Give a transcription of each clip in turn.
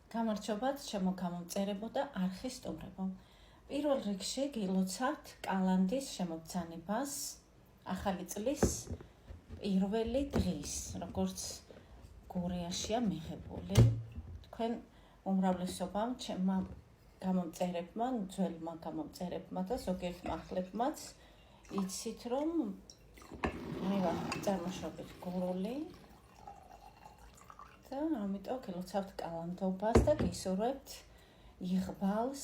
გამარჯობათ, ჩემო გამომწერებო და არხის სტუმრებო. პირველ რიგში გილოცავთ კალანდის შემოგზანებას ახალი წლის პირველი დღის, როგორც გურიაშია მიღებული. თქვენ უმრავლესობამ ჩემმა გამომწერებმა, ძველმა გამომწერებმა და ზოგიერთ ახლებმაც იცით, რომ მე ვარ წარმოშობით გურული და ამიტომ გილოცავთ კალანდობას და გისურვებთ იღბალს,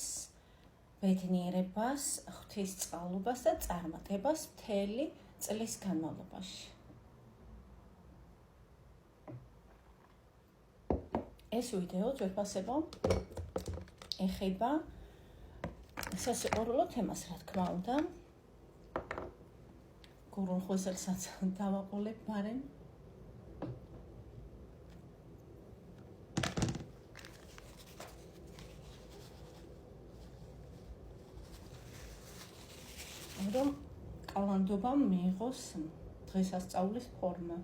ბედნიერებას, ღვთისწყალობას და წარმატებას მთელი წლის განმავლობაში. ეს ვიდეო ძვირფასებო ეხება სასიყვარულო თემას, რა თქმა უნდა. გურულ ხუზელსაც დავაყოლებ ბარემ. რომ კალანდობამ მიიღოს დღესასწაულის ფორმა.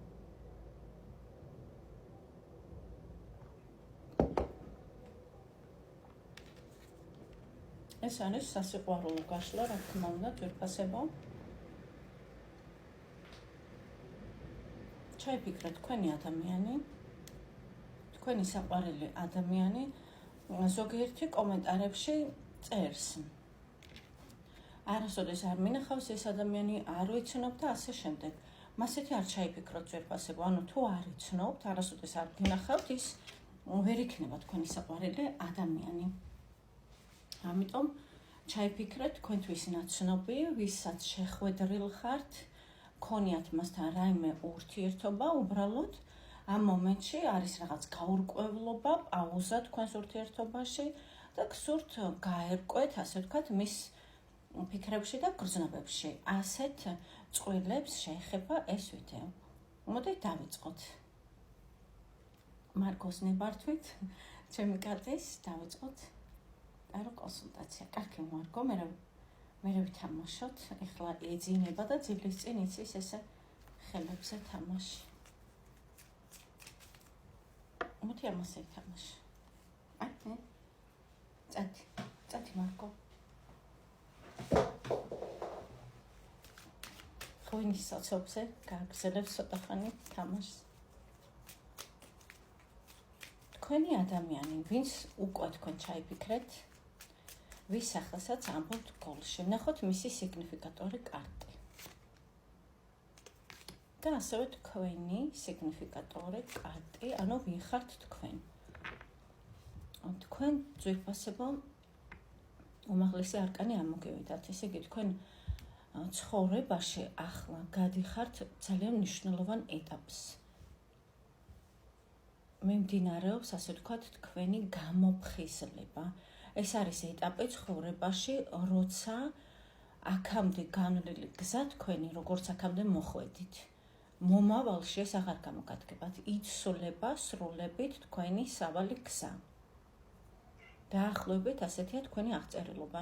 ეს არის სასიყვარულო გაშლა, რა თქმა უნდა, ძვირფასებო. ჩაიფიქრეთ თქვენი ადამიანი, თქვენი საყვარელი ადამიანი ზოგიერთი კომენტარებში წერს. არასოდეს არ მინახავს ეს ადამიანი, არ ვიცნობ და ასე შემდეგ. მასეთი არ ჩაიფიქროთ ძვირფასებო, ანუ თუ არ იცნობთ, არასოდეს არ გინახავთ, ის ვერ იქნება თქვენი საყვარელი ადამიანი. ამიტომ ჩაიფიქრეთ თქვენთვის ნაცნობი, ვისაც შეხვედრილ ხართ, გქონიათ მასთან რაიმე ურთიერთობა, უბრალოდ ამ მომენტში არის რაღაც გაურკვევლობა, პაუზა თქვენს ურთიერთობაში და გსურთ გაერკვეთ, ასე ვთქვათ, მის ფიქრებში და გრძნობებში. ასეთ წყვილებს შეეხება ეს ვიდეო. მოდით დავიწყოთ. მარკოს ნებართვით, ჩემი კატის, დავიწყოთ ტარო კონსულტაცია. კარგი მარკო, მე ვითამაშოთ. ეხლა ეძინება და ძილის წინ იცის ესე ხელებზე თამაში. მოდი ამას ეთამაში. აი, წათი მარკო. ღვინის საცობზე გააგრძელებს ცოტა ხანი თამაშს. თქვენი ადამიანი, ვინც უკვე თქვენ ჩაიფიქრეთ, ვის სახელსაც ამბობთ გოლში, ნახოთ მისი სიგნიფიკატორი კარტი. და ასევე თქვენი სიგნიფიკატორი კარტი, ანუ ვინ ხართ თქვენ. თქვენ ძვირფასებო უმაღლესი არკანი ამოგევიდათ, ესე იგი თქვენ ცხოვრებაში ახლა გადიხართ ძალიან მნიშვნელოვან ეტაპს. მიმდინარეობს, ასე ვთქვათ, თქვენი გამოფხიზლება. ეს არის ეტაპი ცხოვრებაში, როცა აქამდე განვლილი გზა თქვენი, როგორც აქამდე მოხვედით. მომავალში ეს აღარ გამოგადგებათ, იცვლება სრულებით თქვენი სავალი გზა. დაახლოებით ასეთია თქვენი აღწერილობა.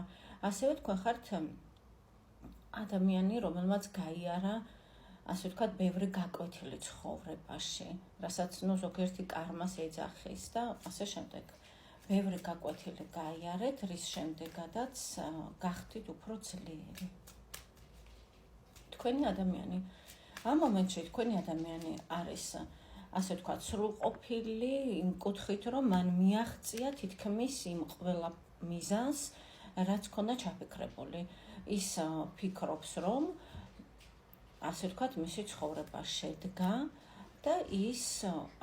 ასევე თქვენ ხართ ადამიანი, რომელმაც გაიარა, ასე ვთქვათ, ბევრი გაკვეთილი ცხოვრებაში, რასაც ზოგიერთი კარმას ეძახის და ასე შემდეგ. ბევრი გაკვეთილი გაიარეთ, რის შემდეგადაც გახდით უფრო ძლიერი. თქვენი ადამიანი, ამ მომენტში თქვენი ადამიანი არის, ასე ვთქვათ, სრულყოფილი იმ კუთხით, რომ მან მიაღწია თითქმის იმ ყველა მიზანს, რაც ქონდა ჩაფიქრებული. ის ფიქრობს, რომ ასე ვთქვათ, მისი ცხოვრება შედგა და ის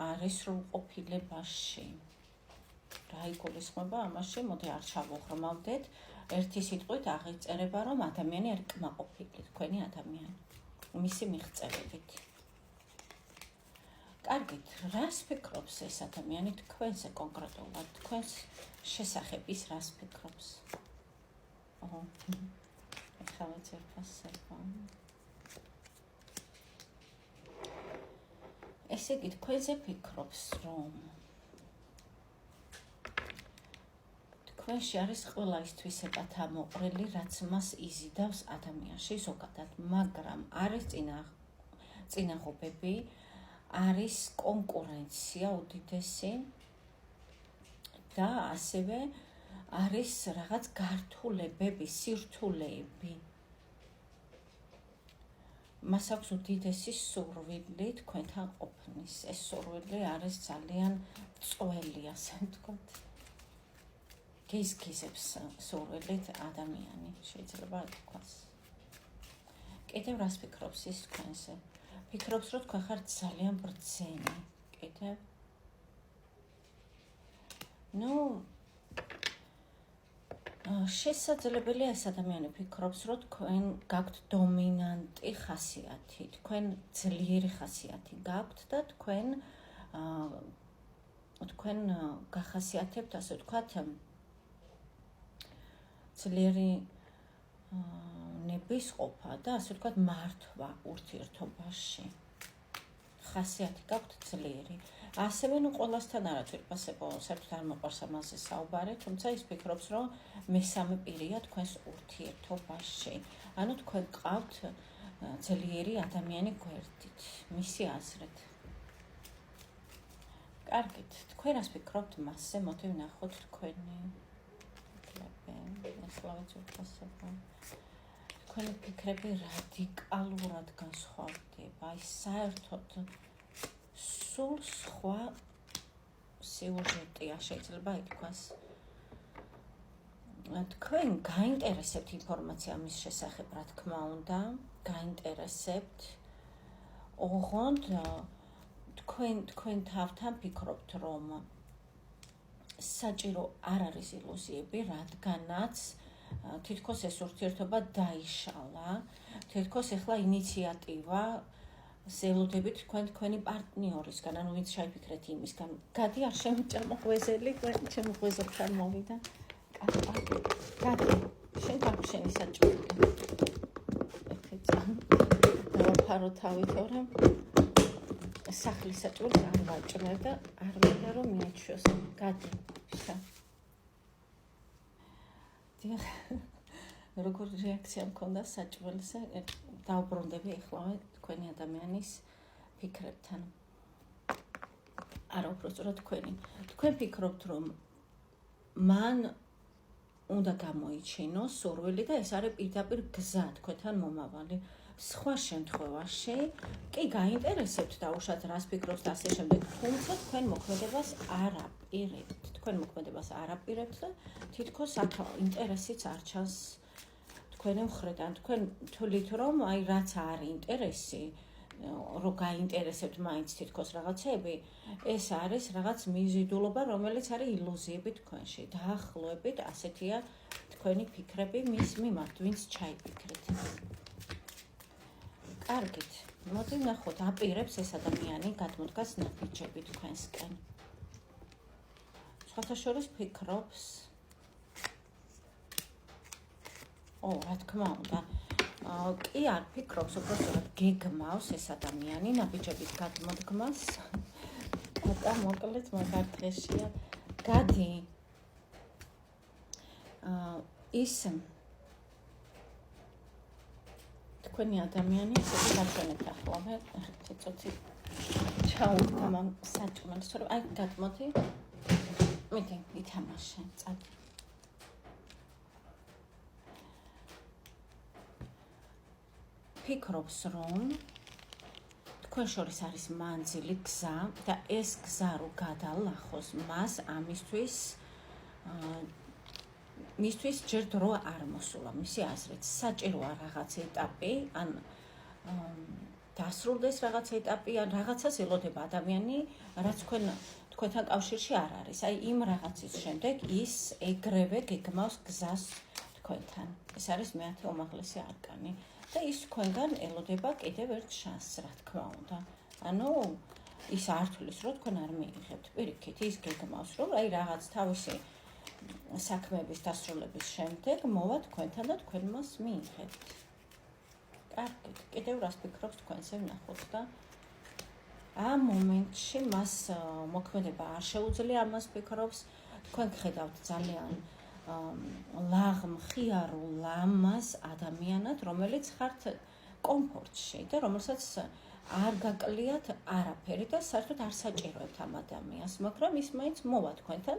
არის სრულყოფილებაში. რა იგულისხმება ამაში? მოდი არ ჩავუღრმავდეთ. ერთი სიტყვით აღიწერება, რომ ადამიანი არის კმაყოფილი, თქვენი ადამიანი, მისი მიღწევებით. კარგით, რას ფიქრობს ეს ადამიანი თქვენზე კონკრეტულად, თქვენს შესახებ ის რას ფიქრობს? ეხლა ძერფასება. ესე იგი, თქვენზე ფიქრობს, რომ თქვენში არის ყველა ის თვისება ამოყრილი, რაც მას იზიდავს ადამიანში ზოგადად, მაგრამ არის წინაღობები, არის კონკურენცია უდიდესი და ასევე არის რაღაც გართულებები, სირთულეები. მას აქვს უდიდესი სურვილი თქვენთან ყოფნის. ეს სურვილი არის ძალიან წველი, ასე ვთქვათ. გიზგიზებს სურვილით ადამიანი, შეიძლება ითქვას. კიდევ რას ფიქრობს ის თქვენზე? ფიქრობს, რომ თქვენ ხართ ძალიან ბრძენი. კიდევ შესაძლებელია ეს ადამიანი ფიქრობს, რომ თქვენ გაქვთ დომინანტი ხასიათი, თქვენ ძლიერი ხასიათი გაქვთ და თქვენ გახასიათებთ, ასე ვთქვათ, ძლიერი ნებისყოფა და ასე ვთქვათ მართვა ურთიერთობაში. ხასიათი გაქვთ ძლიერი. ასევე ყველასთან არა თვითფასებო, საერთოდ არ მოყვარს ამაზე საუბარი, თუმცა ის ფიქრობს, რომ მესამე პირია თქვენს ურთიერთობაში. ანუ თქვენ გყავთ ძლიერი ადამიანი გვერდით, მისი აზრით. კარგით, თქვენ რას ფიქრობთ მასზე? მოდი ვნახოთ თქვენი თქვენი ფიქრები რადიკალურად განსხვავდება. ის საერთოდ სულ სხვა სიუჟეტია, შეიძლება ითქვას. თქვენ გაინტერესებთ ინფორმაცია მის შესახებ, რა თქმა უნდა, გაინტერესებთ. ოღონდ თქვენ თავთან ფიქრობთ, რომ საჭირო არ არის ილუზიები, რადგანაც თითქოს ეს ურთიერთობა დაიშალა, თითქოს ეხლა ინიციატივა ზელოდებით თქვენი პარტნიორისგან, ანუ ვინც შეიფიქრეთ იმისგან. გადი არ შემოყვეზელი, ჩემო ღვეზელთან მოვიდა. გადი, შენ გაგვშენი საჭირო. დავაფარო თავი, თორემ სახლის საჭიროს არ ვაჭრებ და არ მინდა რომ მიაჩვიოს. გადი, შა. როგორ რეაქცია მქონდა საჭმელზე, დავბრუნდები ეხლავე თქვენი ადამიანის ფიქრებთან. არა, უბრალოდ თქვენ ფიქრობთ, რომ მან უნდა გამოიჩინოს სურვილი და ეს არის პირდაპირ გზა თქვენთან მომავალი. სხვა შემთხვევაში კი გაინტერესებთ დაუშვათ რას ფიქრობს და ასე შემდეგ, თუმცა თქვენ მოქმედებას არ აპირებთ და თითქოს აქ ინტერესიც არ ჩანს თქვენი მხრიდან. თქვენ თვლით, რომ აი რაც არის ინტერესი, რომ გაინტერესებთ მაინც თითქოს რაღაცები, ეს არის რაღაც მიზიდულობა, რომელიც არის ილუზიები თქვენში. დაახლოებით ასეთია თქვენი ფიქრები მის მიმართ, ვინც ჩაიფიქრეთ. კარგით, მოდი ვნახოთ, აპირებს ეს ადამიანი გადმოდგას ნაბიჯები თქვენსკენ. სხვათა შორის ფიქრობს, რა თქმა უნდა, კი არ ფიქრობს, უბრალოდ გეგმავს ეს ადამიანი ნაბიჯებით გადმოდგმას. და მოკლედ მაგარ დღეშია. გადი, ის თქვენი ადამიანი ესეთი გაჩვენეთ ახლავე, ცოტი ჩაუდგა მან საჭმელს, რომ აი გადმოდი, მიდი, ითამაშე, წადი. ფიქრობს, რომ თქვენ შორის არის მანძილი გზა და ეს გზა რო გადალახოს, მას მისთვის ჯერ დრო არ მოსულა, მისი აზრით. საჭიროა რაღაც ეტაპი, ან დასრულდეს რაღაც ეტაპი, ან რაღაცას ელოდება ადამიანი, რაც თქვენთან კავშირში არ არის. აი იმ რაღაცის შემდეგ ის ეგრევე გეგმავს გზას თქვენთან. ეს არის მეათე უმაღლესი არკანი. და ის თქვენგან ელოდება კიდევ ერთ შანსს, რა თქმა უნდა. ანუ ის არ თulis, რომ თქვენ არ მიიღებთ. პირიქით, ის გეგმავს, რომ აი რაღაც თავისი საქმეების დასრულების შემდეგ მოვა თქვენთან და თქვენ მას მიიღებთ. კარგით, კიდევ რას ფიქრობს თქვენზე ვნახოთ და ამ მომენტში მას მოქმედება არ შეუძლია, ამას ფიქრობს, თქვენ გხედავთ ძალიან ლაღმხიარო ლამაზ ადამიანად, რომელიც ხართ კომფორტში და რომელსაც არ გაკლიათ არაფერი და საერთოდ არ საჭიროებთ ამ ადამიანს, მაგრამ ის მაინც მოვა თქვენთან.